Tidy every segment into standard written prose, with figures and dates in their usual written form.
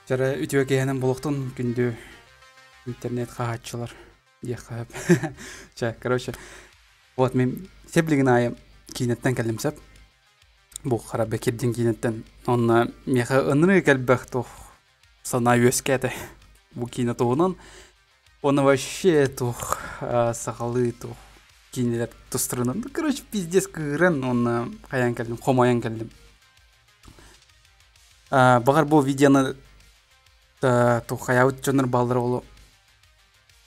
Жара ütüе кеһенен болуктун күндү интернет хаачылар дияхап. Короче, вот мен себлигин айым кинеттен келимсеп. Бу кара бекердин кинеттен. Онна меха ынры келбек тух сана өскәте. Бу кинетуунан оны вообще тух сакалы тух кинелер тустырынан. Короче, пиздец кырын онна каян келдим, хомаян келдим. Багар бу видеоны тухаяут чонор балдыролу.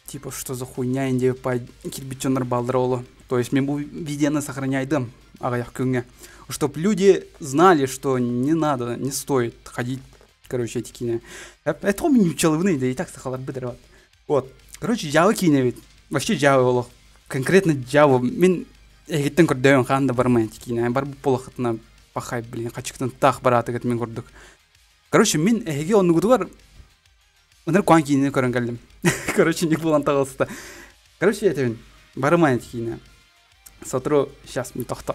Типа, что за хуйня инде по кирбичонор балдыролу. То есть мен бу видеоны сохраняйдым агаяк күнгө, чтоб люди знали, что не надо, не стоит ходить, короче, эти кине. Это у меня учелывные, да и так сахалар быдырват. Вот, короче, жавы кине ведь. Вообще жавы олох. Конкретно жавы. Мен эгеттен көрдөйөн ханда бармай эти кине. Бар бу полохатына пахай, блин, качыктан так бараты кет мен көрдүк. Короче, мен эге onu гудугар Ондар куан кинени көрөн келдим. Короче, не булан тагылсты. Короче, этебин бармай эти кине. Сотру сейчас мен тохто.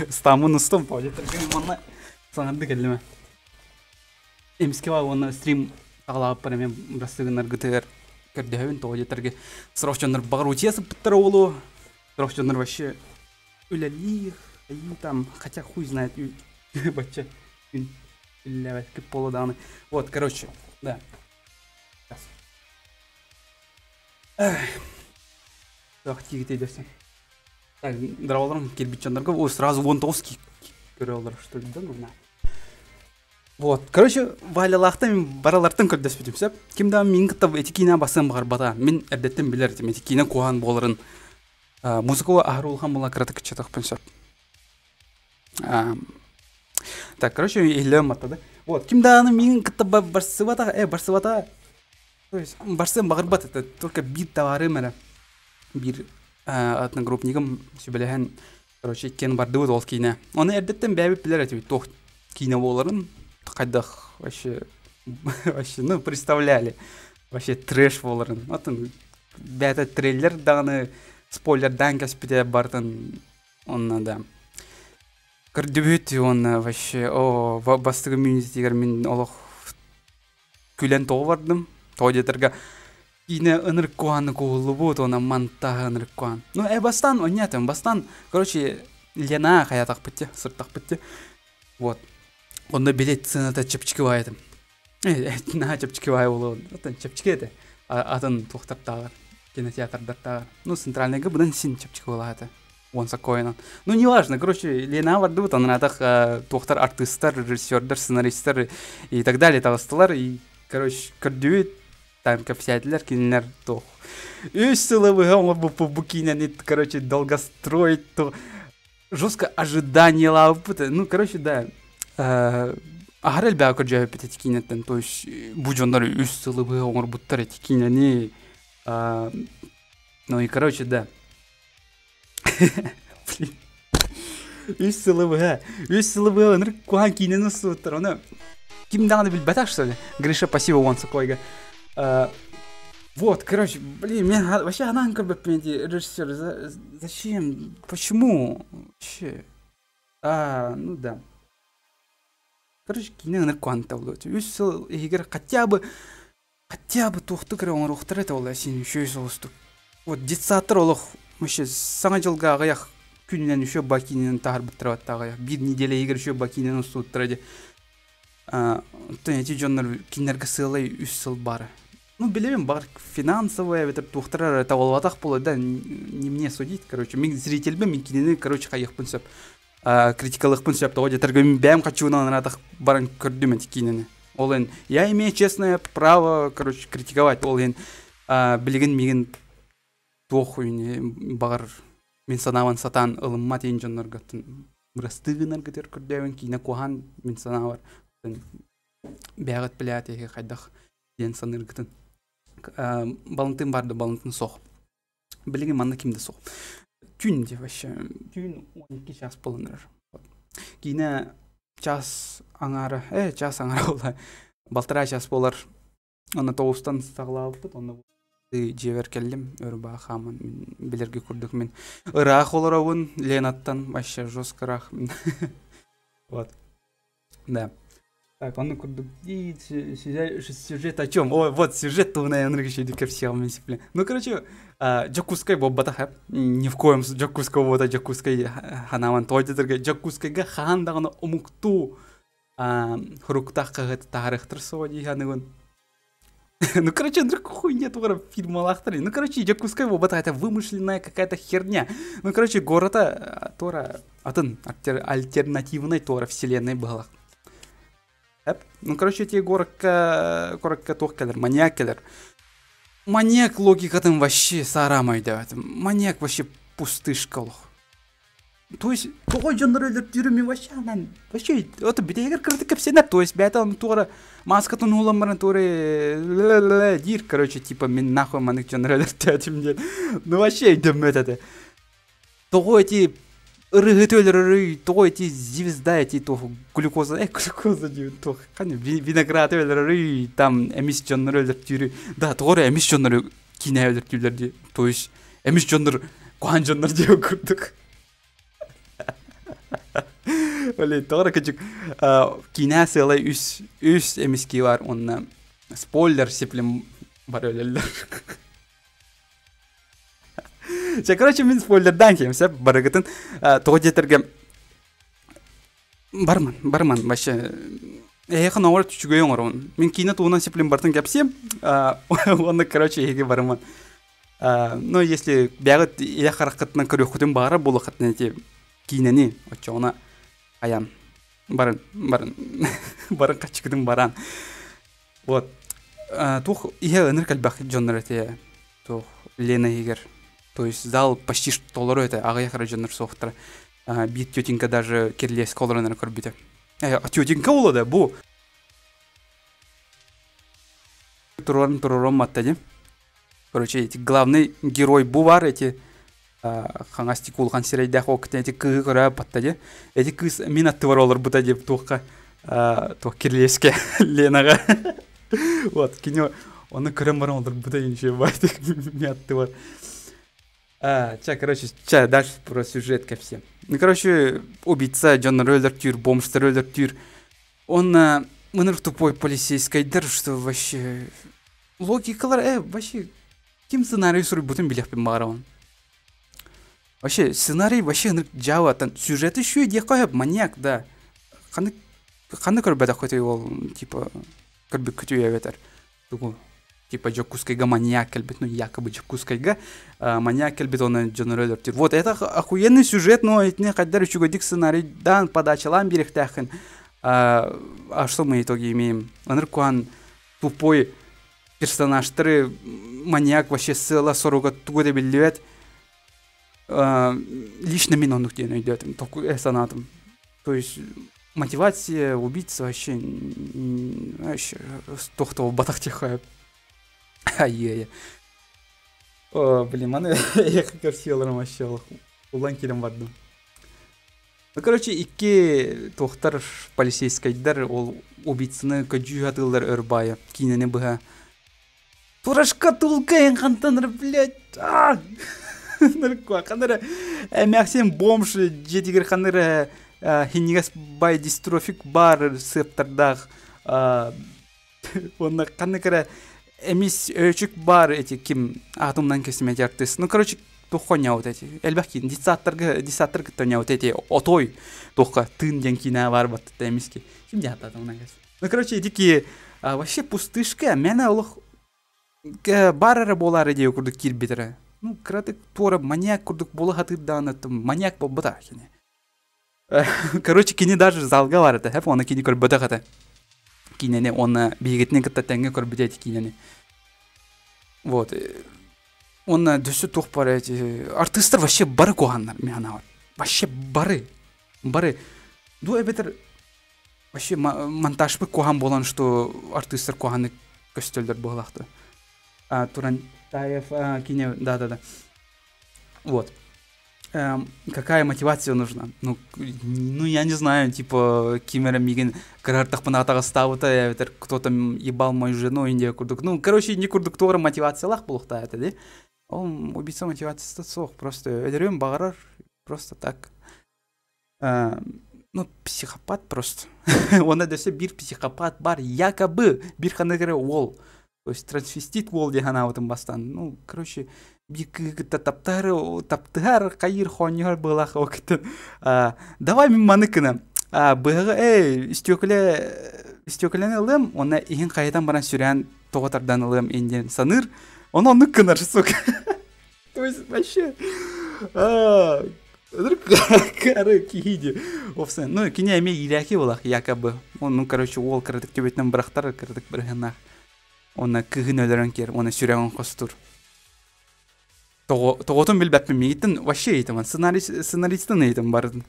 Стамын устум пойдетирген манна саңарды келдиме. Эмиске ба оны стрим тагылап бара мен брастыгынар гтр көрдөбүн тоодетерге срочнор багыр учесы пыттыр олу. Срочнор вообще үлели, там хотя хуй знает бача. Левать к полуданы. Вот, короче, да. Так, тигите идёшься. Так, драволарым кирбичондарга, ой, сразу вон тоски көрөлөр, что ли, да, ну на. Вот, короче, валялахтан баралартан көрдөспүтүм сеп. Кимда мингитта этикина басым бар бата. Мен эрдеттен билер эти этикина куан боларын. Музыкага ахрулхан була кратык чатакпын сеп. Так, короче, илем атады. Вот, кимда аны мингитта барсыбата. То есть, барсым багырбат это только бит товары мэра. Бир одногруппникам сөбелеген, короче, кен барды ол кине. Оны эрдеттен бәбип билер эти тох кине боларын. Кайдах вообще, ну, представляли. Вообще трэш боларын. Атын бәті трейлер дағаны спойлердан кәспіде бартын онна да. Көрдүбүт он вообще, бастығы мюнитигер мен олық күлен тоғы бардым. Тоодетерге кине ыныр куаны коулу бут, она мантага ыныр куан. Ну, бастан, онятым, бастан, короче, лена хаятақ бітті, сыртақ бітті. Вот. Онда билет цената чепчикивай этим. На чепчикивай болу. Атын чепчикети. Атын тухтар тагыр. Кинотеатрдар тагыр. Ну, центральныйга будан син чепчикивала это. Онса койнан. Ну, неважно, короче, Лена барды вот аны атак тухтар артисттар, режиссердар, сценаристтар и так далее тагыстылар. И, короче, көрдүбүт там капсиятилер кинелер тох. Үч сылыбыга оңор бу кинени, короче, долгостроить то. Жестко ожидание лапыта. Ну, короче, да. Ахарел бәкір жауап етті кинеттен, то есть бұжондар үз сылыбы оңыр бұттар еті кинені. Ну и короче, да. Блин. Үз сылыбы оңыр куан кинені сұттар. Оны кимдағаны біл бәтақ, что ли? Гриша, спасибо, онсы койга. Вот, короче, блин, мен вообще анан көрбеп мен режиссер. Зачем? Почему? Вообще. Ну да. Короче, кине ыныр куанта болот. Үч сыл эгер хотя бы тухты кыра оңор ухтар это болот, сен үшө соостук. Вот детсаттыр олох, вообще саңа жылга агаяк күнүнөн үшө бакинен тагыр быттырат агаяк. Бир неделе эгер үшө бакинен устуттырады. Эти жоннор кинерге сылай үч сыл бары. Ну, билебем, бар финансовая, ветер тухтырар это болотак болот, да, не мне судить, короче. Мен зрительбе мен кинени, короче, кайыкпын сөп. Критикалықпын сөп тоғы детерге мен бәм қачуынан радақ баран көрдім әті кинені. Ол ен, я имею честное право, короче, критиковать. Ол ен, білген меген тоқ үйіне бағар мен санаван сатан ылыммат ен жонларға. Бұрастығынарға тер көрдеуін кейіне қоған мен санавар. Бәғыт біләт еге қайдақ ден санырғытын. Балынтын барды, балынтын соқ. Білген манда кімді соқ. Тюн де вообще, тюн 12 час болыныр. Кейіне час аңары олай. Балтыра час болар. Оны тоғыстан сағылап бұд, оны жевер келдім. Өрба қамын, білерге көрдік мен. Ырақ олар ауын, Ленаттан, вообще жосқырақ. Вот. Да. Так, он курдук. И сюжет о чем? О, вот сюжет, то, наверное, еще ко всем. Ну, короче, Джокускай боббата хэп. Ни в коем случае Джокускай вот Джокускай ханаман тойдетерге Джокускайга хандагана омукту хуруктах кагат тарихтар соди ханагон. Ну, короче, вдруг хуйня твора фильма лахтари. Ну, короче, Джокускай боббата это вымышленная какая-то херня. Ну, короче, город Тора, альтернативной Тора вселенной была. Ну, короче, эти горка тух келер, маньяк келер. Маньяк логика там вообще сарамай да. Маньяк вообще пустышка лох. То есть, той жанры тюрьме вообще, это бедегер крытый капсенер, то есть, бята он тора, маска то нуламаран торе, дир, короче, типа, мен нахуй маник жанры тятим нет. Ну, вообще, идем это. То эти рыгытөлөр, то эти звезда, эти то глюкоза, то виноград өлөр, там эмис жанры тюрьме, да, торе эмис жанры кине тюрьме, то есть, эмис жанры куан жанры деп көрдік. Блин, тогда качек кинеселай үс эмиски бар, он спойлер сеплем бар өлелер. Короче, мен спойлердан кем сеп барыгытын тоғдетерге барман вообще. Эйхан ауыр түчүгөйөн орон. Мен кине туунан сеплем бартын кепсем, оны короче эге барман. Но если бягыт я харакатынан көрөкүтүн бара болокатны эти кинени очоона аян барын качкыдын баран. Вот. Тух ihe ыныр калбак жоннор эте тух Лена Игер. То есть зал почти что толору это агаяхара жоннор софтра. Бит тетенька даже кирлес колорына көрбүтө. Тетенька улады бу. Турором маттади. Короче, эти главный герой бу бар эти хангасти кулхан сирейдах окт эти кы кора паттади. Эти кыз мен аттыбар олар бута деп тухка тух кирлеске Ленага. Вот, кино оны көрөм барам олар бута инше байтык мен аттыбар. Короче, дальше про сюжет ко всем. Ну, короче, убийца Джон Роллер-Тюр, бомж Роллер-Тюр. Он мыныр тупой полицейский дыр, что вообще логикалар, вообще ким сценарий суры бутын билеппен барам. Вообще сценарий вообще жава, сюжет еще и декая маньяк, да. Ханы көрбөдө көтөй ол типа көрбөк көтөй эветер. Тугу типа Джокускайга маньяк келбет, ну якобы Джокускайга маньяк келбет он Джон Роллер-Тюр. Вот это охуенный сюжет, но этне каддар үчүгө дик сценарий дан подачалан берехтахын. Что мы в итоге имеем? Аныркуан тупой персонажтары маньяк вообще села соруга туго деп билбет. Лично мен он где найдет, только санатом. То есть мотивация убийца вообще тохтого батах тихая. Ай-яй-яй. Блин, маны я как силарым вообще улан келем бардым. Ну, короче, икки тохтар полицейскайдар ол убийцаны көжүгатылар өрбая. Кинене быга. Турашка тулкайын хантаныр, блядь. Қандыры мәқсен бомж жетігер қандыры хинегас бай дистрофик бар септардаг. Онда қандыры эмис өчік бар эти ким атомнан кесіме жартыс. Ну, короче, тухқа няут эти. Әлбәк кейін дисаттар күтті няут эти отой тухқа тын ден кина бар баттыты эмиски. Ким жаты атомнан кесіме. Ну, короче, эти вообще пустышка. Мәні олық барары болары деу күрдік кирбетірі. Ну, кратык тора маньяк курдук бола хатырдан маньяк болбата кини. Короче, кини даже залга бар это. Хеп оны кини көрбөтө ката. Кинени оны бигетне кытта тенге көрбөтөт кинени. Вот. Он дөсү тух бар эти артисттер вообще бары когандар мена. Вообще бары. Ду эбетер вообще монтаж бы коган болон, что артисттер коганы көстөлдөр болакты. Туран Таев, кине, да. Вот. Какая мотивация нужна? Ну, я не знаю, типа, Кимера Миген, Карартах Панатага Ставута, кто-то ебал мою жену, Индия Курдук. Ну, короче, не курдуктора мотивация лах полухта это, да? Он убийца мотивация стацох, просто эдерем багарар, просто так. ну, психопат просто. Оны десе бир психопат бар, якобы бир ханагere ол. То есть трансвестит ол деген аутын бастан. Ну, короче, бир кыгыта таптар, кайыр хоньор былах окытын. Давай мен маныкына. Быгы, истёклен ылым, оны ихин кайдан баран сүрән тоғатардан ылым инден саныр. Оны кынар, сука. То есть, вообще... Кары кихиди. Овсын. Ну, кине эме иляки болах, якобы. Ну, короче, ол кырдык төбетнен бырақтар, кырдык біргенақ. Оны кыгын өлерен кер, оны сүрәген қостур. Тоғытын білбәппен мейтін, вообще ейтім, сценаристын ейтім бардың.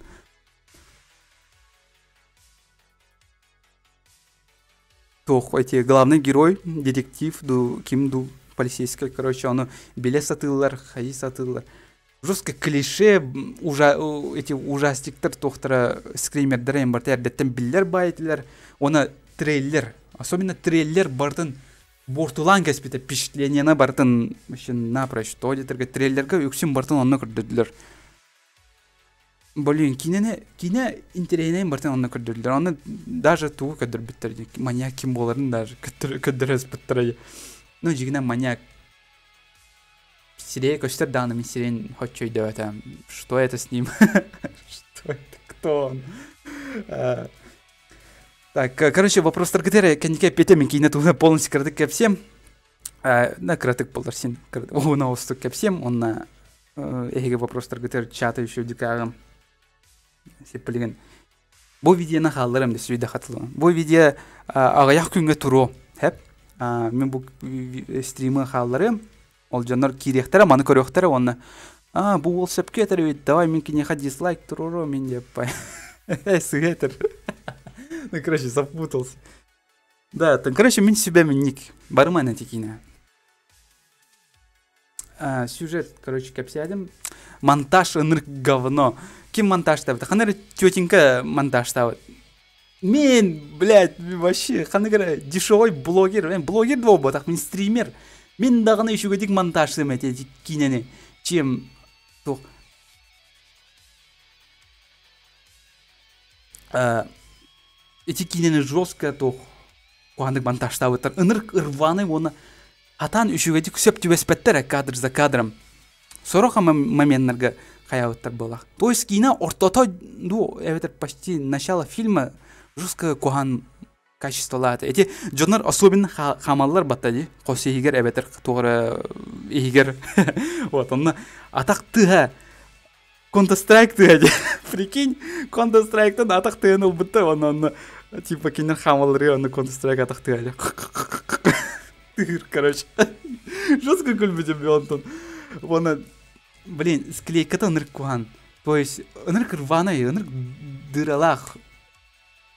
Тоқ, эти главный герой, детектив, кимду, полицейский, короче, оны беле сатылар, хаи сатылар. Жестко клише, эти ужастиктер тоқтыра скримердер ембарты әрдеттен биллер байтылар. Оны трейлер, особенно трейлер бардың бортулан кәспеті впечатленияна бардың напрочь. То детерге трейлерге үксін бардың онны көрділділер. Блин, кине интереснейін бардың онны көрділділер. Оны даже туы көдір біттерді. Маньяк ким боларын даже көдір әз біттерді. Ну, жігіне маньяк. Сирей көстер данными сирень хоть чуть это. Что это с ним? Что это? Кто он? Так, короче, вопрос таргетера, конечно, петями кинет полностью кратык ко всем. На кратык полторсин. О, на остук ко всем. Он на вопрос таргетер чата еще дикаром. Сепелеген. Бу видео на халларам да сүйді хатылы. Бу видео ағаяқ күнге туру. Хеп. Мен бу стримы халларам. Ол жанар кирехтері, маны көректері, оны бұл ол сөпке етері өйді, давай мен кенеха дизлайк тұруру, мен деп бай. Сыгетер. Ну, короче, запутался. Да, короче, мен себя ник. Барыма на текина. Сюжет, короче, кәпсядым. Монтаж ыныр говно. Кем монтаж табыды? Ханары тетенька монтаж табыды. Мен, блядь, вообще, ханары дешевой блогер. Мен блогер два ботақ, мен стример. Мен дағына үшіге дек монтажсым әте кинені. Чем тоқ. Эти кинені жестко тоқ. Қуандық монтажтау өттір. Үнірк ұрваны оны атан үшіге дек сөп түбеспеттер кадр за кадром. Сороқа моментлерге қая өттір болақ. То есть кине ортотой, почти начало фильма жестко қуан качестволаты. Эти жонар особенно хамаллар баттади. Қосы егер әбетер тоғыры егер. Вот, онна атақ тыға. Counter-Strike тыға. Прикинь, Counter-Strike'тан атақ тыған ол бітті. Онна, типа, кенер хамаллары, онна Counter-Strike атақ тыға. Тыгыр, короче. Жестко күлбедем бе онна. Блин, склейката нырк куған. То есть, нырк рваной, нырк дыралақ.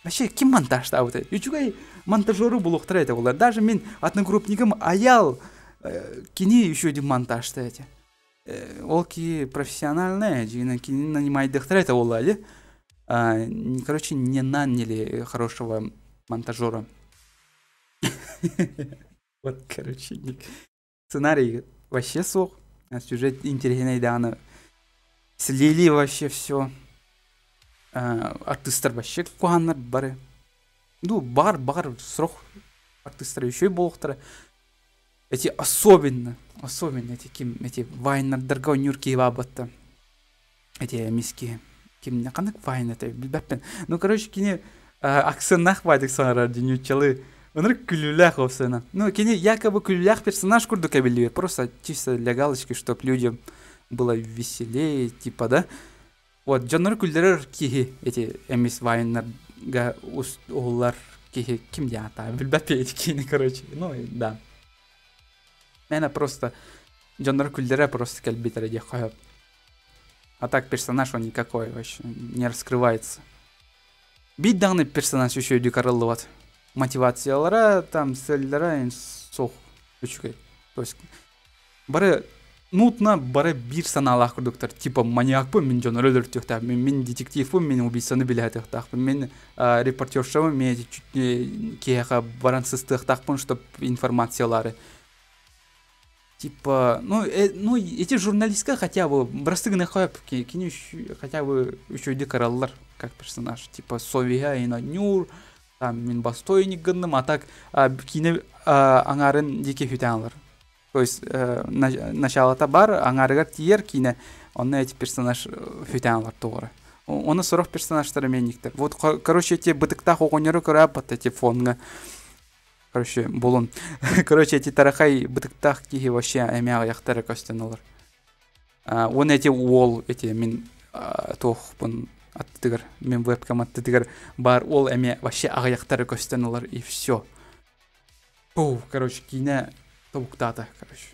Вообще, кем монтаж табыды? Үчугай монтажеру булуқтыр әйті олар. Даже мен одногруппникім аял кини еще один монтаж әйті. Ол ки профессиональный, жина кини нанимайдықтыр әйті олар. Короче, не наняли хорошего монтажера. Вот, короче, сценарий вообще сох. Сюжет интересный, да, она слили вообще все. Артистер вообще куаннар бары. Ну, бар срок артистер еще и болуқтары. Эти особенно эти вайнар дыргау нюрки вабатты. Эти миски. Кем қанық вайн это білбәппен. Ну, короче, кене аксеннақ байдық саңарар денючалы. Оныр күліләқ осына. Ну, кене якобы күліләқ персонаж күрді кәбілі. Просто чисто для галочки, чтоб людям было веселее, типа, да? Вот, жанр күлдерер кихи, эти эмис вайнерга олар кихи, ким ята, білбәпе эти кини, короче, ну, да. Мәна просто, жанр күлдерер просто кәлбетері де қойып. А так персонаж он никакой вообще, не раскрывается. Бит данный персонаж еще и декорылы вот. Мотивациялары, там, сөлдері, соқ, үшікай. То есть, бары, нутна бары бир саналақ күрдіктір. Типа маньяк бұл, мен жон өлір тіқтақ. Мен детектив бұл, мен убийцаны біле тіқтақ. Мен репортерша бұл, мен кейіға барансыз тіқтақ бұл, чтоб информациялары. Типа, ну, эти журналистка хотя бы, бірістігіне қойып, хотя бы үшөйді қаралылар. как персонаж. Типа Совига и Нюр, там мен бастойник гынным, а так кине аңарын деке хүтәнлар. То есть началата бар, аңарыгар тиер кине, онна эти персонаж хүтәнлар тоғыры. Оны сорох персонажтары менниктер. Вот, короче, эти бытыктах оғынеры көрәп, эти фонга. Короче, болун. Короче, эти тарахай бытыктах кихи вообще эмяға яқтары көстен олар. Он эти уол, эти мен тоқпын аттыгар, мен вебкам аттыгар бар ол эме вообще аға яқтары көстен олар, и все. Пу, короче, кине тобуктата, короче.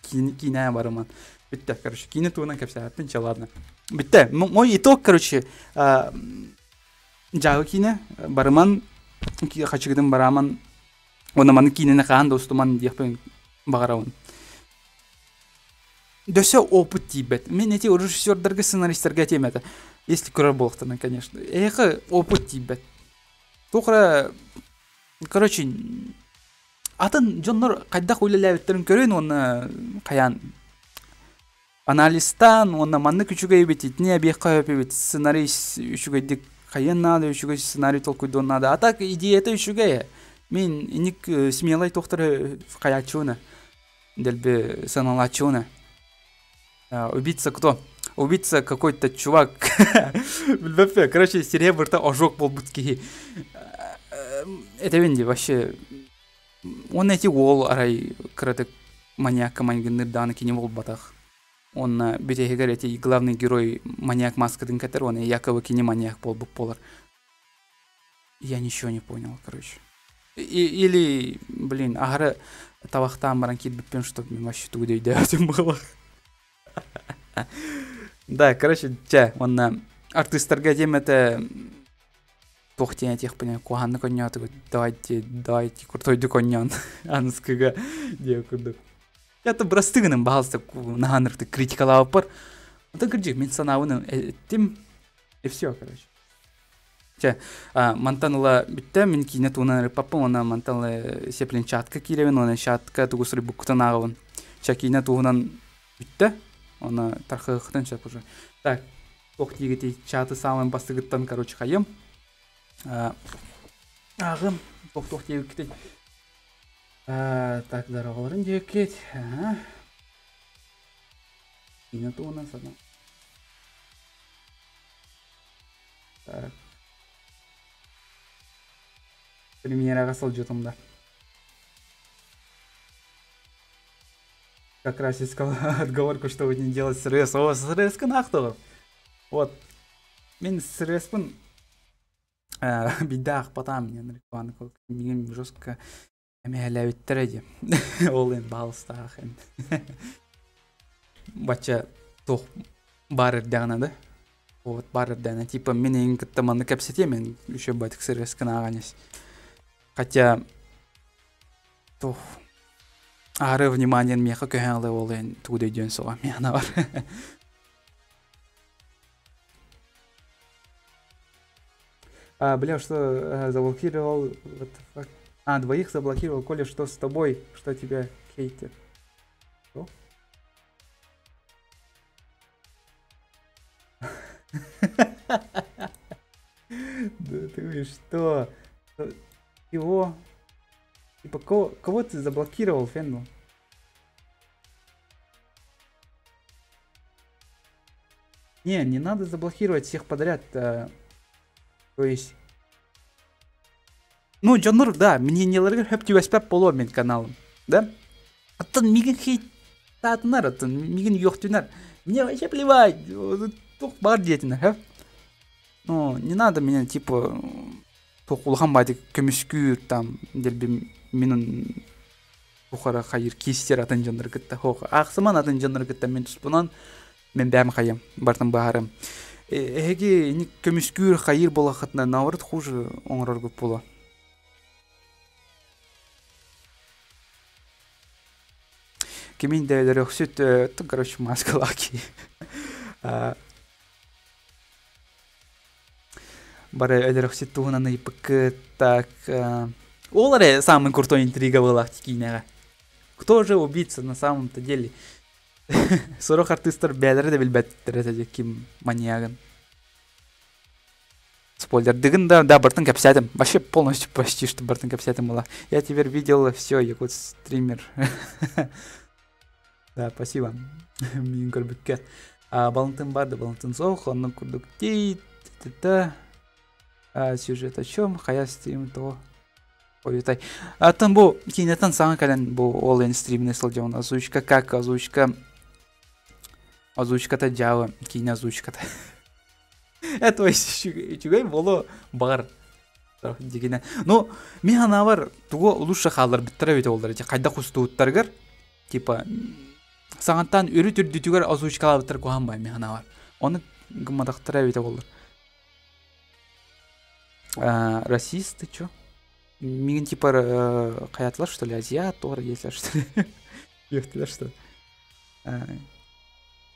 Кине барыман. Бітті, короче, кине туынан кәпсә аттынча, ладно. Бітті, мой итог, короче, жағы кине барыман, қачығыдың бараман, онаманы кинені қаған достыман дейіппен бағарауын. Дөсі опыт дейбет. Мен эти режиссердерге, сценаристерге темеді. Если көрер болықтынан, конечно. Эйқы опыт дейбет. Тоқыра, короче, атын жонлар қайдақ ойлаләуіттерін көрейін, оны қаян анализтан, оны манны күчіге ебетет, не объектқа өпебет, сценарий үшіге дек қайын нады, үшіге сценарий толкуйды нады. А так идеяты үшіге, мен иник смелай тоқтыры қаячуына, дәлбе саналачуына. Убийца кто? Убийца какой-то чувак. Білбәппе, короче, серебрта ожог бол бұткеге. Это венде вообще... Он эти ол арай кратык маньяка маньгыныр даны кине бол батах. Он бетегер эти главный герой маньяк маскадын катер, он якобы кине маньяк бол бук болар. Я ничего не понял, короче. Или, блин, агары тавақтан баран кит бітпен, чтоб мен вообще тугдей дәйтім было. Да, короче, он артистерге дем это... Тоқтен этих понял, куанны коня, давайте, крутойды конян, анскага, деякурдuk. Это брастыгының бағалсы нағанырды критикалауы бар. Это гірджек, мен санауыны еттім, и все, короче. Мантаныла бітті, мен кейіне туынан рыпаппын, она мантанылы сеплен чатка кейлевен, она чатка туғысыры бұқтан ағывын. Кейіне туынан бітті, она тарқығықтан чат уже. Так, тоқтегетей чаты самын бастығыттан, короче, қайым. Ағым, тоқ деп кетеді. Так, дарағаларын деп кет. Кейіне туынан садам. Так. Премьераға сал жетімді. Как раз искал отговорку, что вы не делать с РС. О, с РС-ка нақтығы. Вот. Мен с РС-пын бидақ батам мен рекламаны көк. Мен жестко әмәләуіттір әде. Ол ең бағылыстағы ән. Бача тоқ барыр дәғынады. Вот барыр дәғына. Типа мен ең күттіманды кәпсете, мен үші бәтік с РС-ка нағанес. Хотя тоқ ары внимание меха көңілі ол ең туғды өйден соға меғана бар. Бля, что заблокировал? Двоих заблокировал. Коля, что с тобой? Что тебя хейтит? Что? Да ты что? Его? Типа, кого ты заблокировал, Фенду? Не надо заблокировать всех подряд. То есть... Ну, Джоннур, да, мне не ларгар хэп тюэспэп поло мен каналым, да? Аттан миген хейт татынар, аттан миген ёхтюнар. Мне вообще плевать, тух бар детинар, хэп? Ну, не надо меня, типа, тух улхан байды көміскүр, там, дельбі менің тухара хайыр кестер атын жандар кітті, хоқ, ақсыман атын жандар кітті мен тұспынан, мен бәм қайым, бартын бағарым. Эге көміскүр хайыр бола қатына наурыт хуже оңырар көп бола. Кемин де рөхсүт, короче, маскалаки. Бары рөхсүт туғынан ипік, так... Оларе самый крутой интрига была тикинега. Кто же убийца на самом-то деле? Сорок артистер бәлері де білбәттір әтәде кім маньягын. Спойлер. Дыгын да бартын капсятым. Вообще полностью почти что бартын капсятым была. Я теперь видел все, якут стример. Да, спасибо. Мин көрбүккө. Балантын барды, балантын соқ, онны курдук дейт. Сюжет о чем? Хая стрим то. Ойтай. Там бу кинетан саңа кален бу онлайн стримне сылжауын. Озвучка как? Озвучката жабы. Кине озвучката. То есть чугай боло бар. Дегене. Ну, мен ана бар туго лучше халар биттер бите болдар. Кайда кустууттаргар типа саңаттан өрү түрдүтүгөр озвучкалар биттер коганбай мен ана бар. Оны гымадактыра бите болдар. Расист, ты чё? Мигин типа каятылар, что ли, азиат, тор, если что ли. Ёхтылар, что ли.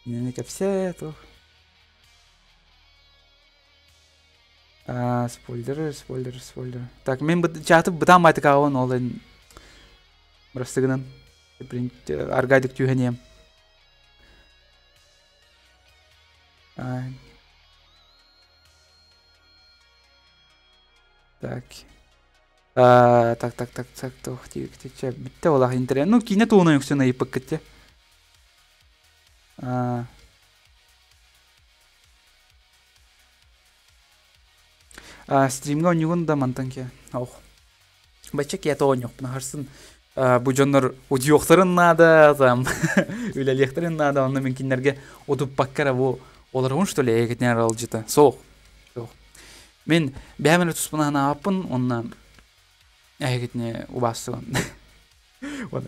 Не капсе, то. Спойлер. Так, мен чатып бытам айтык агын олын брастыгынан. Аргайдык түйхенем. Так. Так, тихо, битте олах интерес. Ну, кине туына юксына ипак кетте. Стримга онюгун да мантанке. Ох. Бачак я то онюк, нахарсын. Бу жоннор удиоктарын надо, там, үлелехтерин надо, онны мен кинерге одуп баккара бу оларгун, что ли, эгетнер алжыта. Соқ. Мен бәмені тұспынағына апын, онна әйгетіне убасыған.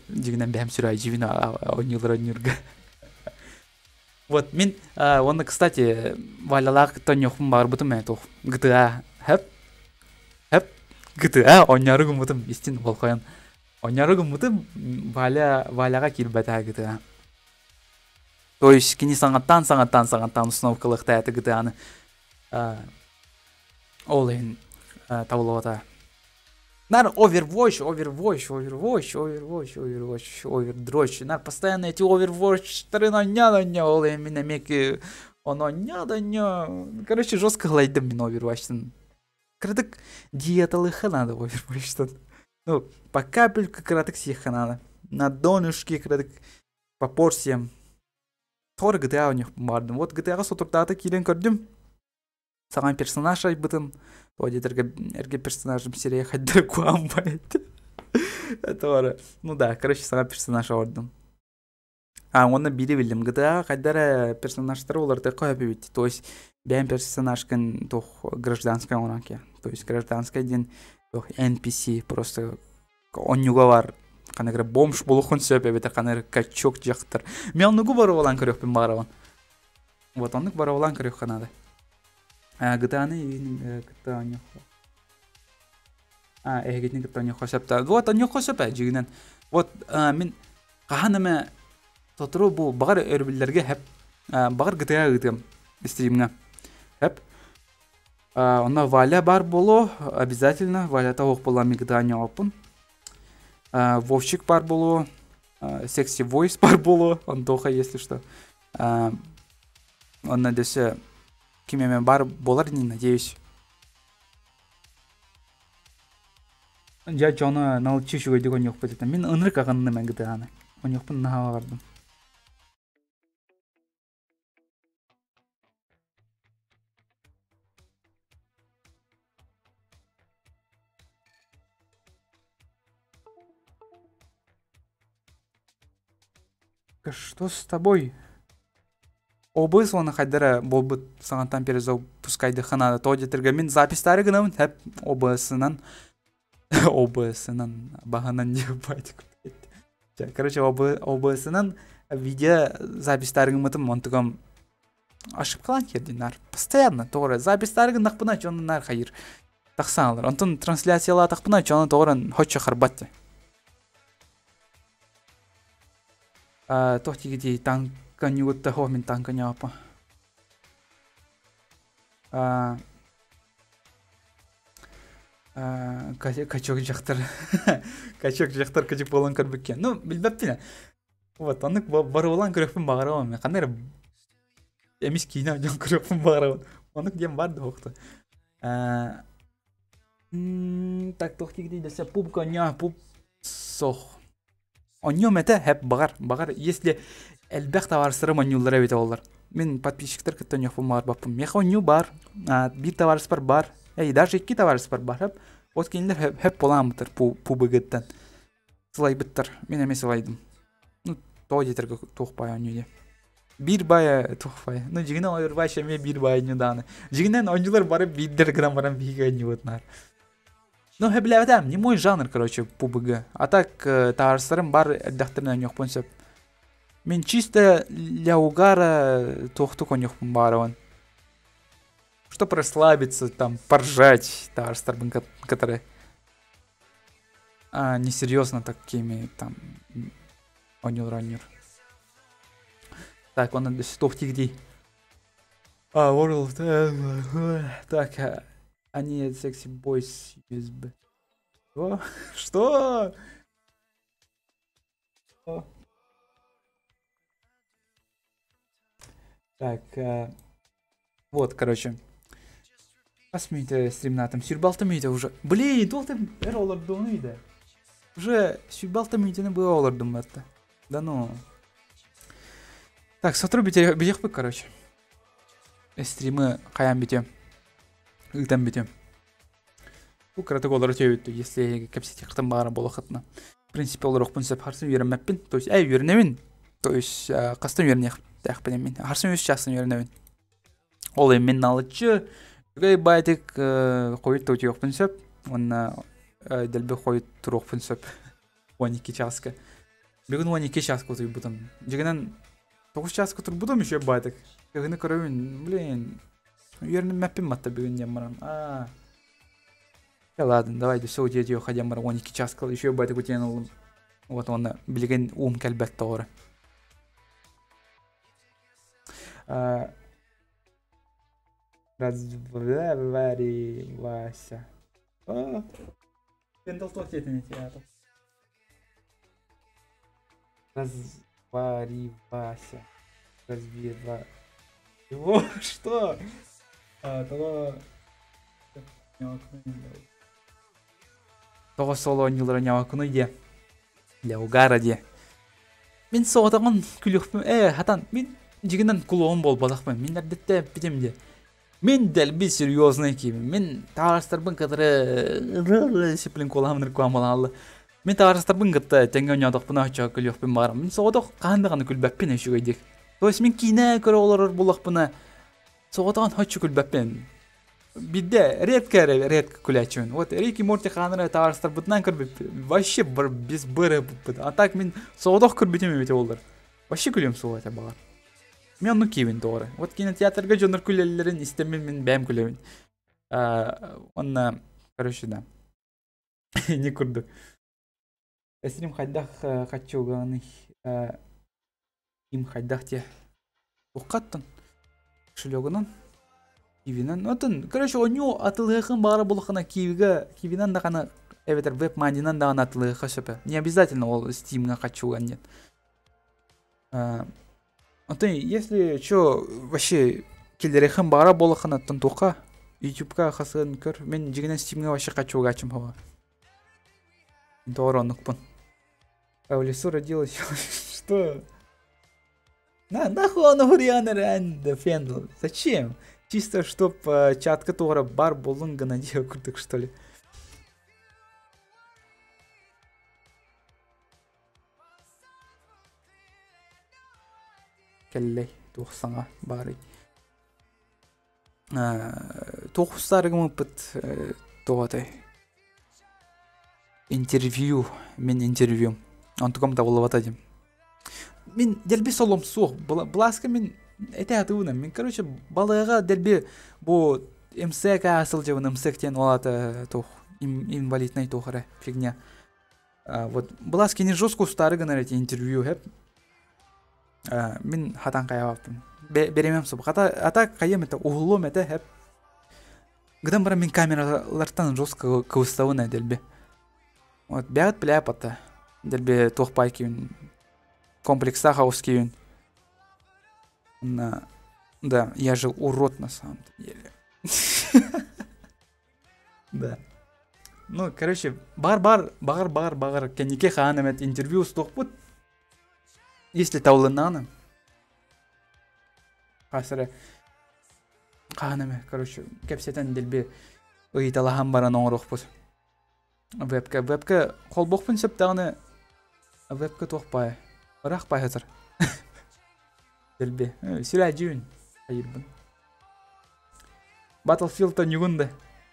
Жігінен бәм сүрі живін ойнылыр. Вот, мен, онна, кстати, валялақ тон жоқпын бағыр бұтым әй тоқ. GTA, хэп, GTA, ойнарығым бұтым, істен бол қойын. Ойнарығым бұтым, валяға келбәті GTA. То есть, кені саңаттан установкалықта әті GTA-ны. Олын табылуата. Нар Overwatch. Нар постоянно эти Overwatch-тары наня. Олын мен меки наня. Короче, жестко глайдым мен Overwatch-тын. Крадык диеталыха надо Overwatch-тын. Ну, по капельку крадык сиха надо. На донышке крадык по порциям. Торы GTA у них бардым. Вот GTA-ға сотурдаты келен көрдім. Саған персонаж айтбытын, эрге персонажым серия хайдар куамбайт. Это вара. Ну да, короче, саған персонаж ордым. Оны бири билдим. GTA хайдар персонажтары оларды коя бебит. То есть, бәм персонажкан тох гражданская онаке. То есть, гражданская ден тох NPC просто онюга бар. Канагра бомж болухон сөпе бетер, канагра качок жақтыр. Мен онугу бары олан көрөкпен бараван. Вот онук бары олан көрөк канады. GTA-ны GTA онюхо. Эгетни GTA онюхо сөпті. Вот онюхо сөпе жигінен. Вот мен қағаныма тотыру бұл бағар өрбілдерге хәп бағар GTA ғытым стримға. Хәп. Онна валя бар болу, обязательно. Валя тауық болам GTA онюхопын. Вовчик бар болу. Sexy Voice бар болу. Он тоха, если что. Он надеюся кимеме бар болар, не надеюсь. Я жона налчишуга деген жок бетет. Мен ынырык агынны мен GTA-ны. Он жокпун нага бардым. Что с тобой? Обыз оны қайдара болбыт сағантан перезау пускайды қанады. Тоодетірге мен запистары гынамын әп обысынан бағанан не байды көпетті. Короче, обысынан видео запистары гымытым, онтығым ашып қалан керден. Постоянно, тоғыры. Запистары гын нақпына жоны нар қайыр. Тақсаңылар. Онтын трансляциялар тақпына жоны тоғырын хотшы қарбатты. Тоқтигідей танканюгутта хомен танканяпа. Качок жақтар. Качок жақтар качок болан көрбеккен. Ну, білбәптіне. Вот, анық бары болан көрекпін бағарауын. Мен қандайра әмес кейіне жон көрекпін бағарауын. Анық дем барды оқты. Так, тохтик дейдесе пуп коня, пуп сох. Оньо мете хеп багар. Если элбек товарсырым оньюлар эбите олар. Мен подписчиктер кыттан yok булмар баппым. Меха онью бар. Bir товарс бар. Даже 2 товарс бар хеп. Вот кинилер хеп болам бутыр пубыгыттан. Сылай биттер. Мен эме сылайдым. Ну, то детерге тухпай оньюде. Bir baya тухпай. Ну, жигинен ойырбай шеме bir baya оньюданы. Жигинен оньюлар барып биддер грам барам биге оньюднар. Ну, хэблэвэдэм, не мой жанр, короче, PUBG. А так, товарсырым бар дәхтернен yok понсеп. Мен чисто для угара тухту конюх барован. Чтобы расслабиться, там, поржать, товарсырым, которые несерьезно такими, там, онюр. Так, он тухти где? World. Так, они Sexy Boys USB. Что? Так, вот, короче. Посмотрите, стрим на там сюрбалтамите уже. Блин, толтым эролардуныйда. Уже сюрбалтамите не было олардум это. Да ну. Так, сотрудники бежих бы, короче. Стримы хаям битем. Илтем битем. Bu протоколдар өтөбүттү, если капсити кыртын багара болохатна. В принципе, олар окпунсап харсын үйренмеппин. То есть, үйренебин. То есть, кастын үйренек тахпенем мен. Харсын өз часын үйренебин. Ол эми мен алычы. Гай байтык койыт өтө окпунсап, онна делбе койыт тур окпунсап. 12 часка. Бүгүн 12 часка өтөй бутам. Жигинен 9 часка тур бутам еще байтык. Кыгыны көрөбүн, блин. Үйренмеппин матта бүгүн ямарам. Ладно, давайте все уйдете, ходя марафоники час, еще байтык утянул. Вот он, билген ум кальбет тора. Развари Вася. Пендал тот не театр. Развари Вася. Развива. Его что? Того. Того соло нилра нява куну де. Для угара де. Мен соғатаған күліқпін. Хатан, мен жігінен кулуғын бол балақпын. Мен әрдетті бітем де. Мен дәл бір серьезный кеймін. Мен тағарыстарбын қадыры шеплін коламын рекуам балағалы. Мен тағарыстарбын қытты тәңге өнядықпын ача күліқпін бағарым. Мен соғатақ қандығаны күлбәппен әшігі едік. То есть мен кейіне көрі олар болақпына соғатаған хачу күлбәппен. Бидде редко кулячун. Вот Рики Морти ханра товарстар бутнан кырбып. Вообще без быры бут. А так мен соодох кырбитем бите олар. Вообще күлем соғата багар. Мен ну кивин тоғры. Вот кинотеатрга жонор күлелерин истемен мен бәм күлемин. Онна, короче, да. Не курду. Эсрим хайдах хачуганы. Им хайдах те. Уқаттын. Шылёгынан. Кивинен, отын, короче, оню атылыхын бары болықына кивинен дағаны, эветер веб-мандинен дағаны атылыхы сөпі. Не обязательно ол стимға қачуған нет. Отын, если чё, вообще, келдерехын бары болықына тұнтуқа, YouTube-ка қасығын көр, мен жігінен стимға вообще қачуға ачым хава. Doğru онықпын. В лесу родилась, что? Нахуй он хурианер and фендл, зачем? Чисто, чтоб чат который бар болунга надел крутых, что ли. Келлей, тухсаңа бары. Тухсарыгым пыт тоғатай. Интервью, мен интервью. Он таком да болыватадим. Мен делби солом сух, бласка мен это атуна. Мен, короче, балыга делби бу МСК асыл жевын МСКтен олата тух инвалидный тухара фигня. Вот бласки не жестко старыгын эти интервью хеп. Мен хатан каябаптым. Беремем суб. Ата каем это углом это хеп. Гдам бара мен камералардан жестко кыустауна делби. Вот бягат пляпата. Делби тухпай кивин. Комплекса хаус кивин. Да, я же урод на самом деле. Да. Ну, короче, бар, кенеке ханамет интервью стокпут. Если таулынаны. Хасыры ханаме, короче, кепсетен делбе ыйталахан баран оңорохпут. Вебка колбокпун септаганы вебка тохпай. Барах пай хатыр. Делбе. Сирай жүүн. Айырбын. Battlefield-та нюгунда.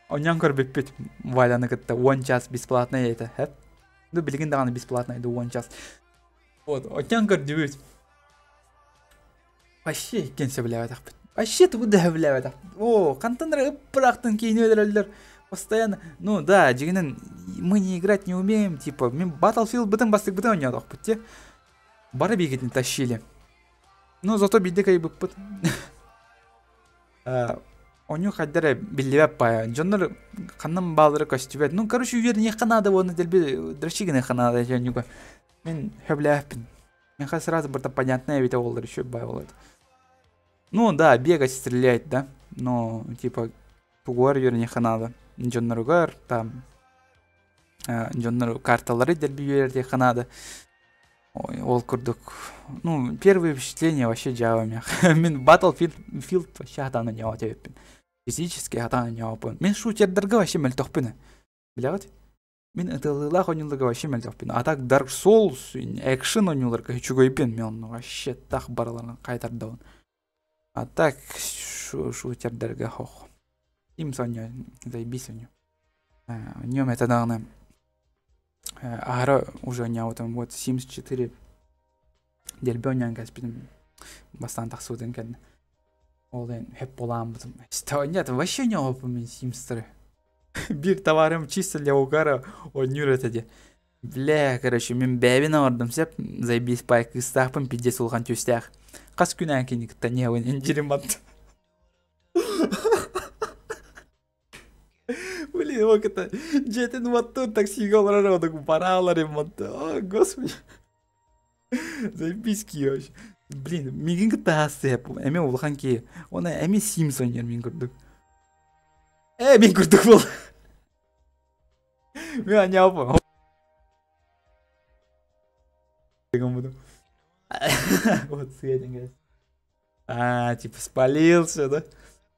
Онян көрбеппет. Вайланы кытта 1 час бесплатно это, хэп? Ну, билигин даганы бесплатно иду 1 час. Вот, онян көрдүбүт. Вообще кенсе билебет акпет. Вообще туда билебет. О, кантандар ыппырактын кейин өлөрөлдөр. Постоянно, ну да, жигинен мы не играть не умеем, типа, мен Battlefield бытын бастык бытын ойнадык бутте. Бары бегетин тащили. Ну, зато бидде кайбыппыт. Оню хаддары билебеп пая. Жоннор каннан балдыры костюбет. Ну, короче, уверен, не ханада воны дельби дрочигине ханада жонюга. Мен хөблеппин. Мен ха сразу бір понятное ведь олар еще бай олар. Ну, да, бегать, стрелять, да. Но, типа, тугуар уверен, не ханада. Жонноругар, там, жоннору карталары дельби уверен, ханада. Ой, ол курдук. Ну, первые впечатления вообще жавами. Мен Battlefield вообще хатаны не отеппин. Физически хатаны не опын. Мен шутердерге вообще мөлтөкпүн. Билет? Мен ытылылах ойнуларга вообще мөлтөкпүн. А так Dark Souls, экшен ойнуларга hiç көйпен. Мен вообще так барларын кайтардыбын. А так шутердерге хох. Им соня, заебись оню. Нем это дагы. Ара уже не вот Sims 4 делбе ойнаған кәспидім бастан тақсудың кәді. Ол ден хеп болам бұдым. Нет, вообще не опым мен Sims-тары. Бір товарым чисто для угара ойнюр өтеді. Бля, короче, мен бәбін ордым сеп, заебись пайк ұстақпын пидес олған төстәқ. Қас күн әкені күтті не ойын жерім атты. Блин, вот это жетин вот тут такси голора так паралари вот. О, господи. Заебись вообще. Блин, мигин тасеп. Эме улхан ки. Она эме Симсон ер мен көрдүк. Мен көрдүк бол. Мен не опа. Вот светинг. Типа спалился, да?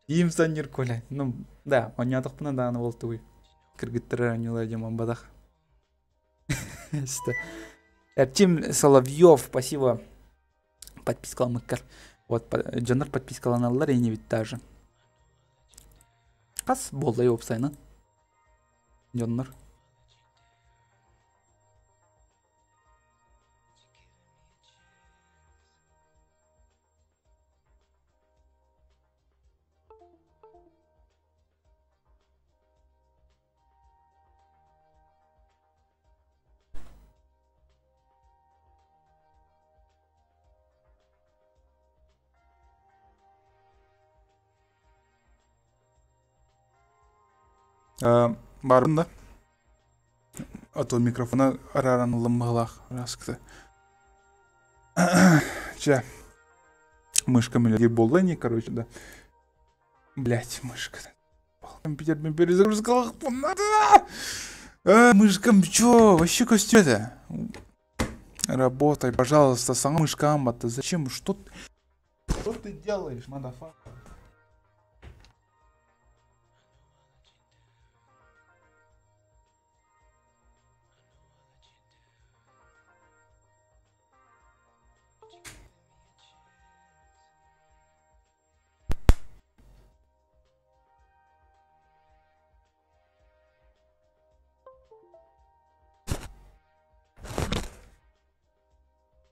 Симсон ер коля. Ну, да, он не отохпына да, на волтуй. Кыргыттыры не ладим амбадах. Артем Соловьев, спасибо. Подписка мыккар. Вот, Джонар подписка ланалар и не ведь та же. Кас болдай опсайна. Джонар. Барбын да. А то микрофона араран лымбалах раскты. Че. Мышка мелоди боллани, короче, да. Блять, мышка. Компьютер мне перезагрузка. Мышкам, чё? Вообще костюм-то. Работай, пожалуйста, сама мышка амбата. Зачем? Что ты делаешь, мадафака?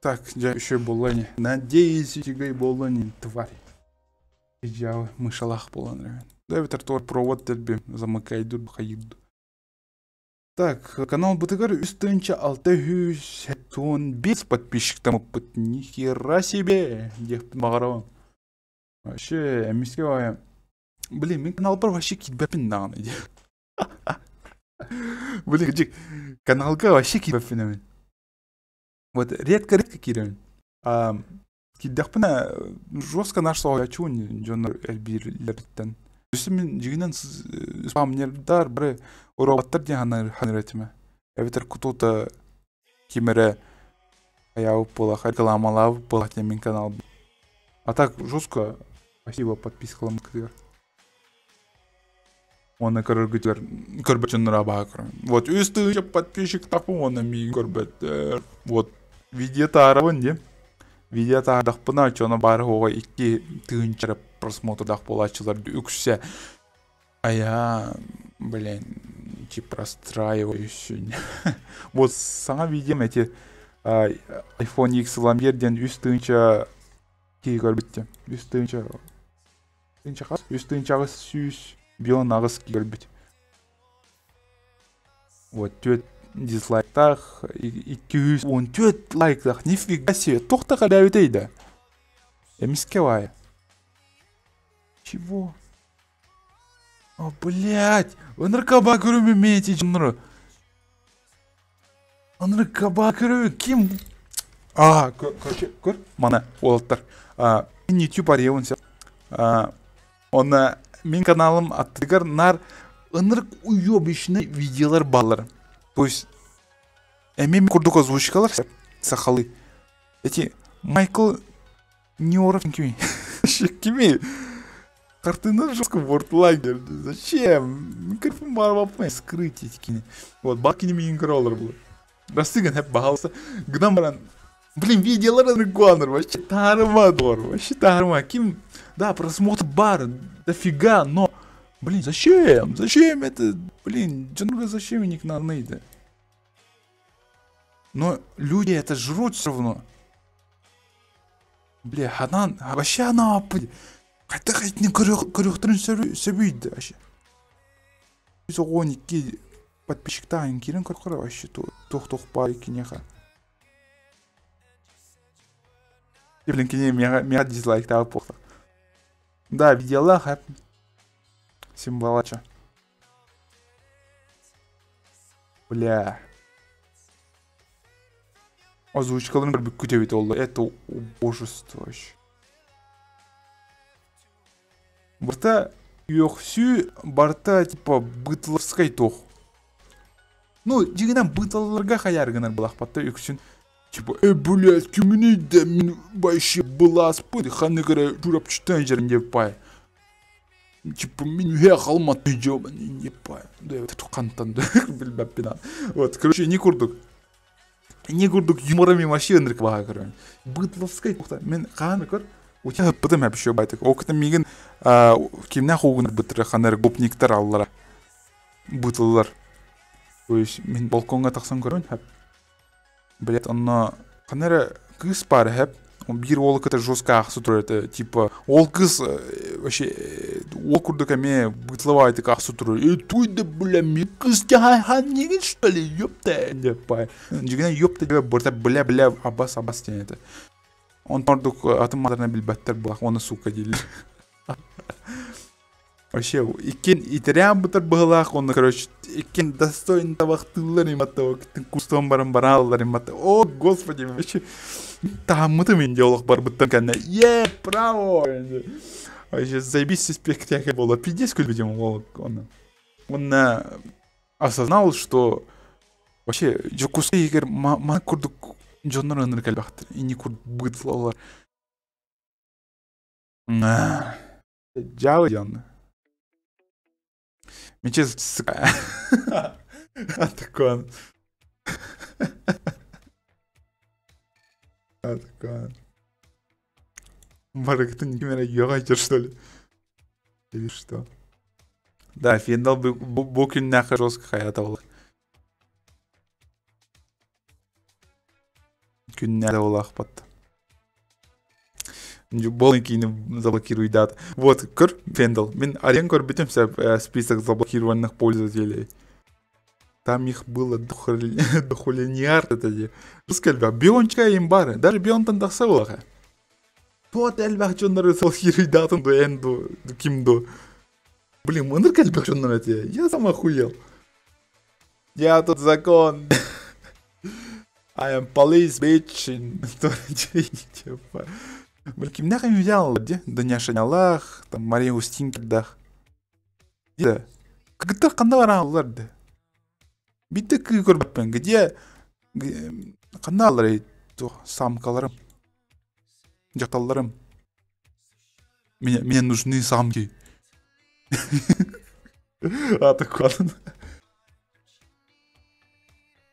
Так, я еще болани. Надеюсь, тебе болани, тварь. Я мышалах болан. Да, ветер провод терби замыкай дур хаиду. Так, канал Батыгар үстінче 600 тонн без подписчиктам опыт. Нихера себе. Дехпін бағарауын. Вообще, әмеске бая. Блин, мен канал бар вообще кетбәпін нағын. Блин, жек, каналға вообще кетбәпін әмен. Вот редко кирен. Киддахпына жестко наш соя чун жонор элбирлерден. Мен жигинен спамнердар бары роботтар де ханретиме. Эвитер кутута кимере аяуп бола, рекламалап бола темен канал. А так жестко. Спасибо подпискалам кыдыр. Оны көргөтөр көрбөчөнөр абакыр. Вот үстү подписчик тапу оны ми көрбөт. Вот видео тарабын де. Видео тардакпына чона бары ого 2 тыгынчара просмотрдак болачылар үксө. Ая, блин, типа расстраивающий. Вот саңа видео эти iPhone X ламберден үстүнчө ки көрбөттү. Үстүнчө сүйүс бион агыс көрбөт. Вот төт дизлайктах 214 лайктах нифига себе тоқтаға дәуітейді. Эмиске вай. Чего? О, блядь, оныр каба көріме мейте жыныры. Оныр каба көріме кем? Көр, мана олаттар. Мен YouTube аревын се. Оны мен каналым аттыгар нар оныр уйобишны видеолар балар. То есть, эми курдук озвучкалар сахалы. Эти Майкл Ньюоров кими? Картина жестко вордлагер. Зачем? Микрофон барбапмай скрыть эти. Вот бакини мен кроллер был. Растыган хеп бахалса. Гнам баран. Блин, видеолар регуанер. Вообще тарма дор. Вообще тарма. Ким? Да, просмотр бар. Дофига, но... Блин, зачем? Зачем это? Блин, зачем они к нам надо? Но люди это жрут все равно. Бля, вообще она... Қайта қайтын көріқтірін сөбейді вообще. Біз оған екі подписчикта айын керін көрқыры вообще тоқ бар екенеға. Блин, кене меға дизлайк тауып болса. Да, видеолар хэп. Символача. Бля. Озвучкаларын бір күтебет олды. Это убожество вообще. Барта юқсу, барта типа бытловскай тоқ. Ну, дегенен бытлаларға хаярғанар бұлақпатта үксін. Типа, блядь, кеміне де мен байше бұлас бұд, ханы қара жүрап чүттен жерін деп бай. Типа, мен үйе қалматы жобын, деп бай. Да, это қантанды, білбәп бина. Вот, короче, не көрдік юморами машинрік баға көрген. Бытловскай тоқта, мен қаны көр. У тебя потом я еще байтик. Окна миган кимна хугнар бытыры ханар гопниктар аллара. Бытыллар. То есть мен балконга тақсан көрін хэп. Блять, онна ханар кыз бар хэп. Он бир ол ката жестко ақсы тұрады. Типа, ол кыз вообще ол күрдік әме бытлывайды ақсы тұрады. Туйды, бля, мен кыз хан неген что ли? Ёпта. Деп бай. Жігінен ёпта деп бұрта бля абас денеді. Он тордук атымадарына билбәттер бұлақ, оны сука дейли. Вообще, икен итерян бұтыр бұғылақ, оны, короче, икен достойн табақтылар иматта, октын кустон барын алылар иматта. О, господи, вообще, тағамыты мен деолық бар бұттан кәнне. Право! Вообще, заебись спектакль было. Пиздец көлбедем оны. Он осознал, что вообще, жокусы егер ма күрдік Джоннор ыныр кәлбақтыр. Ини күрд бұйтлаулар. Жауы жанны. Мен чез сықа. Атакон. Марыктың кемера еға айтыр, что ли? Или что? Да, фендал бұл күн нәқі жостқа хаята олар. Күннәді ол ақпатты. Болын кейіні заблокируй дат. Вот, көр, Фендал. Мен арен көр бітім список заблокированных пользователей. Там их было дохулениард это. Скальба, биончка им бары. Даже бионтан дақса олаға. Вот әлбәқ жонлары заблокируй датын до энду, кимдо. Блин, мұныр кәлбәқ жонлары те. Я сам охуел. Я тут закон. I am police, bitch. Блин, кимнях им взял, где? Даня Шанялах, там Мария Устинкидах. Да. Когда қандай оларды? Битті күй көрбеппен. Где қандай алар самкаларым, жақталарым. Мне нужны самки. Такой.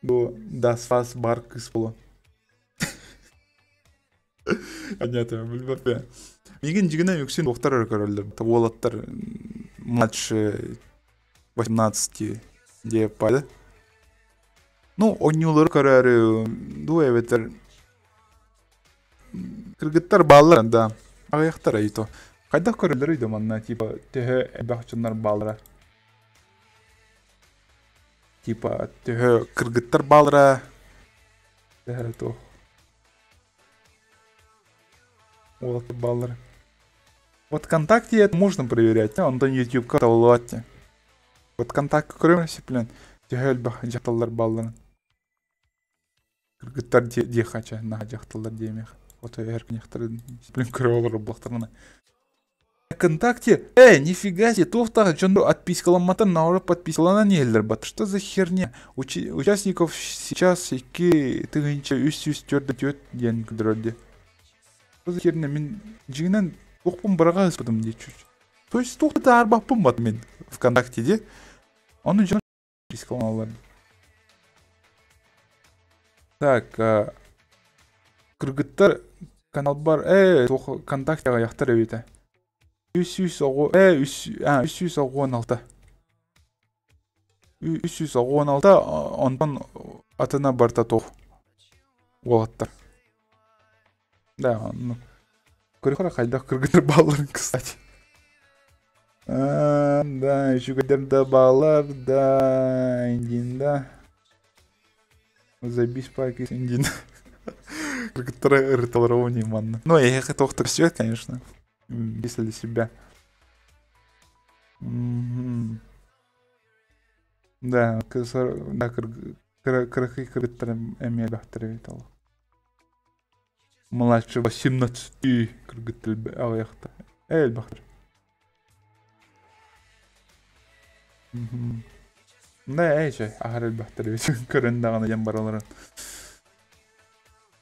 Das was Barkis было. Понятно, білбеппен. Меген жігіне өксен оқтар көрілді. Олаттар младше 18 деп байды. Ну, ойнулар көрәрі, эветер. Кыргыттар баллар, да. Аяқтар айто. Қайда көрілдер үйді манна, типа, төхі әбәқчынлар баллара. Типа, төхі кыргыттар баллара. Төхі то. Олаты баллара. Вот ВКонтакте это можно проверять, он там YouTube каталогте. Вот ВКонтакте көремесе, блин, төхі әлбәқ жақталар баллара. Кыргыттар де хача, на жақталар демех. Вот эркнехтары, блин, көріп блоктарына. ВКонтакте, нифига себе, тофта, чонду отпискаламатан, науры подпискалана нелдер, бат, что за херня? Участников сейчас екі тыгынча үс төрді төт ден күдірді. Что за херня? Мен жигінен тоқпын бараға ыспадым де чуть. То есть тоқты арбақпын бат мен ВКонтакте де. Оны жон подпискаланалар. Так, кыргыттар канал бар, ВКонтактеға яқтар өйті. 316 ондан атына барта тоқ оғаттар. Да, ну көріқара қайдақ кыргыттар балаларын, кстати. Да, еще кадерда балалар, да, индинда. Забись паки индинда. Кыргыттары ырыталарова неманно. Ну, я их тоқтар свет, конечно. Если для себя. Да, крахи кыргыттарым әме бақтыры беталы. Младше 18 кыргыттыл аяқта. Әл бақтыр. Да, әйшай, ағар әл бақтыры бет. Көріндағаны жан бараларын.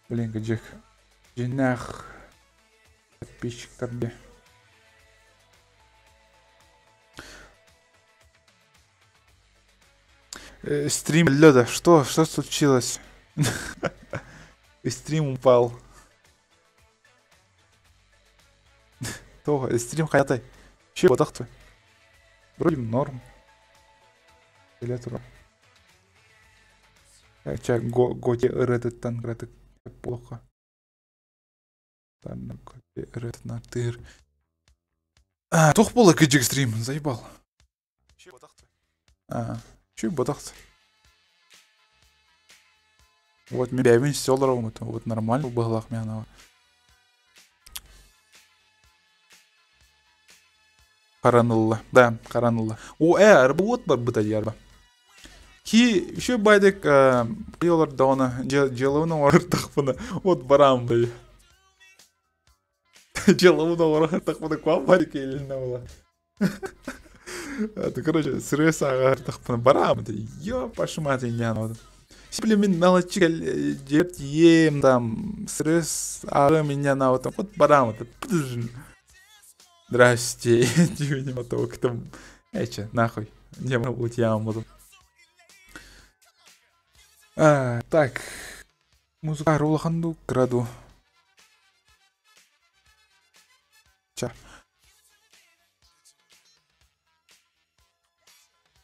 Блин, кәжек. Жинақ подписчиктарде. Стрим, Лёда, что случилось? Стрим упал. Стрим хаятай. Че бодақ-ты? Вроде норм. Келе тұра. Готе ырыдыттан кіратық плохо. Ретнатыр. Тоқ болы кәжік стрим, заебал. Че бодақ-ты? Че бодақ-ты? Вот мен бәйбін селдером, вот нормально бағылақ мен анау. Қаранылла, да, қаранылла. Арба от бар бұта ярба. Ки, еще байдық қиолар дауына желауына орыртақ бұны, вот барам бәй. Желауына орыртақ бұны қуам бар келіне ола. Короче, срез ағартық бұны барам бәй. Ё, пашыматы не анауды. Сипле мен мелочи жерт ем, там, срез ағы меня анауды. Вот барам бәй. Здрасте, не мотал к тому. Эче, нахуй. Не могу я буду. Так. Музыка ролаханду краду. Ча.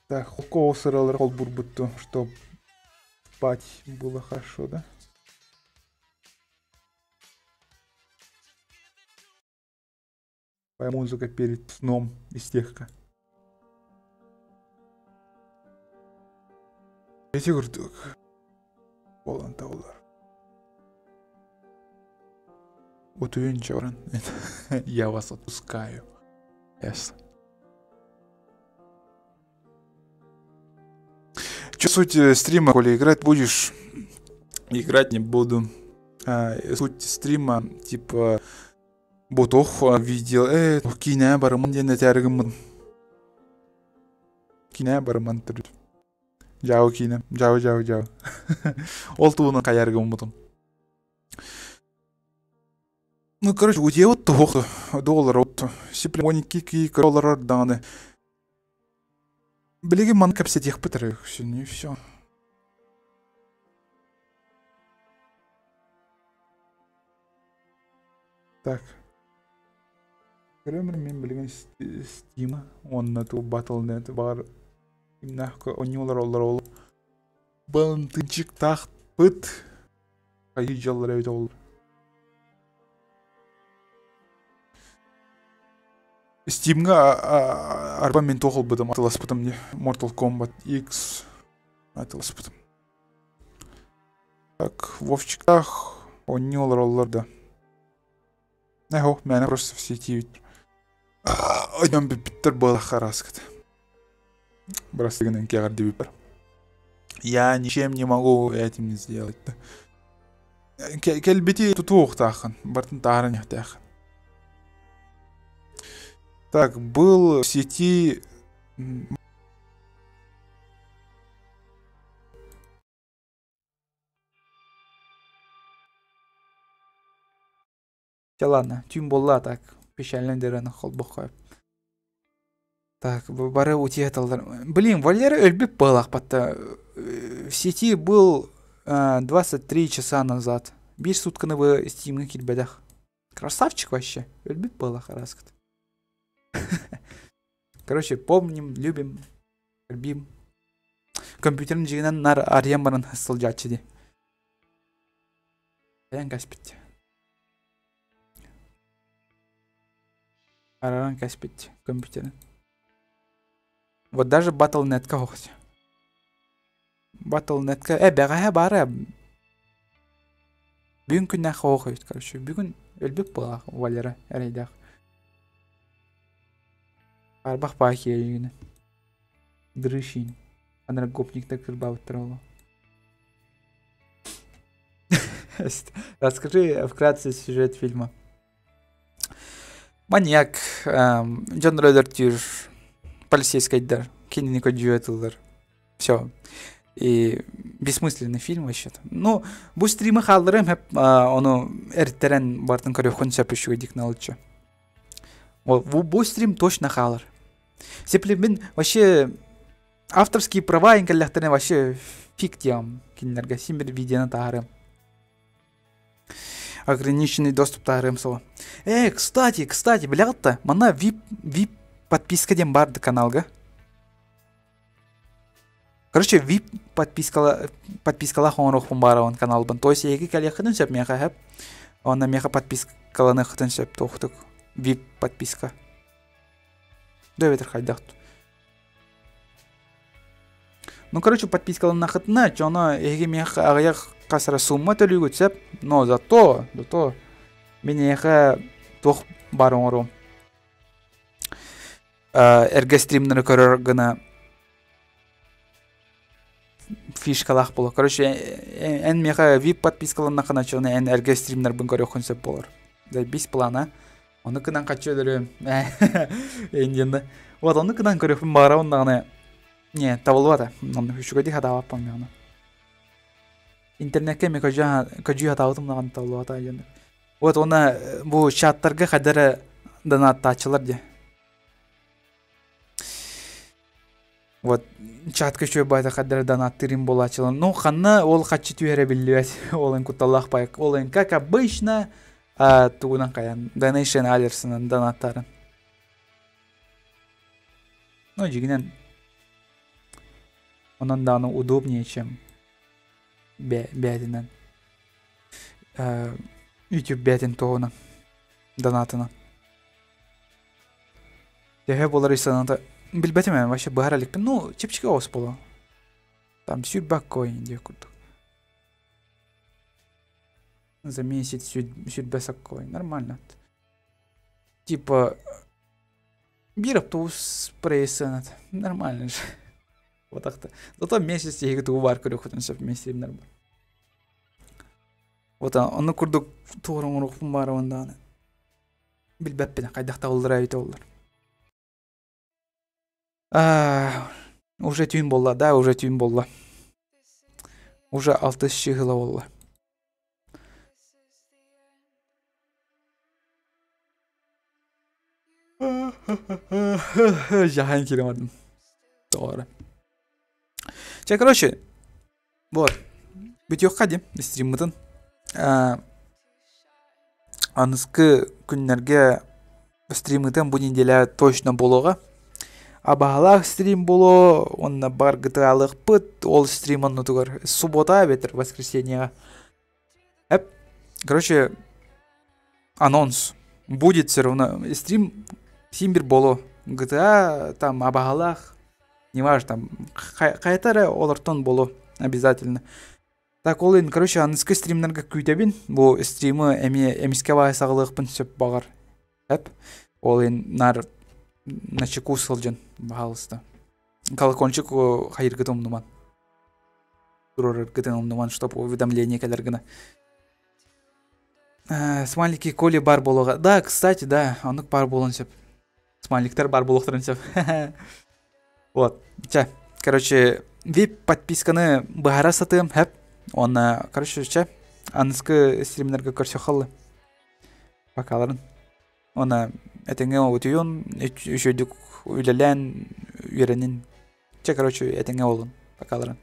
Так, холко сырал рол бурбуту, чтоб спать было хорошо, да? Музыка перед сном истерика. Эти гуртук. Полон таулар. Вот увенчавран. Я вас отпускаю. Yes. Че суть стрима, коли играть будешь? Играть не буду. Суть стрима, типа... Ботох видео, кине барымын дене тәрігімін. кине барыман түрүт. Жау кине, жау. Ол туыны каярга умутум. Ну, короче, у тебя вот $2 вот. Сиплемоники $1 даны. Блиги ман капсет их пытары, не все. Так. Кремер мен билген Steam, онна ту Battle.net бар. Имнахка онюлар олар. Бантынчик тахт пыт. Кайы жаллар өйт олар. Steam'ga арба мен тоқыл бұдым, атылас бұдым не. Mortal Kombat X атылас бұдым. Так, Вовчиктах онюлар олар да. Нехо, меня просто в сети. Ойдам биттер была хараскат. Брастыган кегарды бипер. Я ничем не могу этим сделать. Кельбити тутух тахан, бартын тааран тахан. Так, был в сети. Ладно, тюм болла так. Печальный холбоқ. Так, бары утияталдар. Блин, Валера өлбіп балақ батта. В сети был 23 часа назад. 1 сутканы вы стимға келбедақ. Красавчик вообще. Өлбіп балақ раскат. Короче, помним, любим, любим. Компьютерін жегінен нар ариян баран сыл жатчыды. Аян каспетті. Араран каспетті компьютерін. Вот даже Battle.net-ка хоқсы. Battle.net-ка, бәғая бары. Бүгін күннен хоқыйды, короче. Бүгін өлбіп болақ, Валера, әрейдақ. Арбақ бағы келгені. Дрышин. Анар гопникта кырбауыттыр олу. Расскажи вкратце сюжет фильма. Маньяк, Джон Редертюр, полицейскайдар, кинени коджуэтылдар. Все. И бессмысленный фильм вообще-то. Ну, бұл стримы қалдырым, оны әрттерен бартын көріп концепт үшіге дикналычы. Бұл стрим точно қалыр. Сеплебін вообще авторские права инкалляхтарны вообще фиг тем кинлерге симбир видеоны тағарым. Ограниченный доступ тағарым сол. Кстати, білағытта, мана VIP подписка дем барды каналға. Короче, VIP подпискала хоңырық бары канал бін. То есть, егі кәлі қыдын сөп меға әп. Онна меға подпискаланы қыдын сөп тоқтық. VIP подписка. Дөветір қайдақты. Ну, короче, подпискаланы қытына, жоны егі меға ағаяқ қасыра сумма төлі көтсеп. Но зато, мен егі тоқ бар оңыру. Әрге стримнері көрір ғына фишкалақ болу. Короче, ән меға VIP подпискаланы қына чоғына ән әрге стримнер бұн көрі қонсеп болыр. Бес плана. Оны кынан қачу өдірі. Энденді. Вот, оны кынан көріп бағыра ондағыны. Не, табылу ада. Оны үшігі де хада аппам яғына. Интернетке мен көжі хатауытым нағаны табылу ада. Вот, оны бұл чаттарға қадары донат тачылар де. Вот, чатқа шөй байда қадары донат тырым бол ачылар. Ну, қанна ол қачы түйері білі олын күтталақ байық. Олын, как обычно, тугунан каян donation алерсынан донаттарын. Ну, жигинен онан да оно удобнее, чем бәдінен. YouTube бәдін тоғынан донатынан. Теге болар истаната билбетімен вообще бағаралықпен. Ну, чепчіке оғыз болу. Там сүрбәк койын де күрдік. За месяц сүрбәсак койын. Нормально. Типа, бір автобус прейсанат. Нормально же. Вот так-то. Зато месяц тегі туғы бар көрі құтын сөп местерімдер бар. Вот оны күрдік туғырын ұрықпын бары ондағаны. Білбәппені қайдақта олдыр әйті олдыр. Уже түйін болла, да, уже түйін болла. Уже 6 жылы болла. Жахан келемадым. Doğru. Короче, вот. Бүтөкка дем, стриммытын. Анысы күннерге стриммытын бұл неделя точно болуға. Абағалақ стрим болу, онна бар гытаалық пыт, ол стрим онны тугар. Суббота ветер, воскресенье. Короче, анонс. Будет все равно. Стрим симбир болу. GTA, там абағалақ. Не важно, там қайтары олартон болу. Обязательно. Так, ол енді, короче, анысқы стримнерге күйтебін. Бұл стримі әмеске бағысағылықпын сөп бағар. Ол енді нар начеку сылжын бағалысты. Колокольчик хайыр гытым нуман. Турор гытым нуман, чтоб уведомление келергіні. Смайлики коли бар болуға. Да, кстати, да, анық бар болуын сөп. Смайликтер бар болуқтырын сөп. Вот. Короче, вип подписканы бағара сатым, оны, короче, анысқы стримнерге көрсе қалы. Бақаларын. Оны әтеңе өтуен, үшөйдік үйлелен, үйренін. Короче, әтеңе олын. Бақаларын.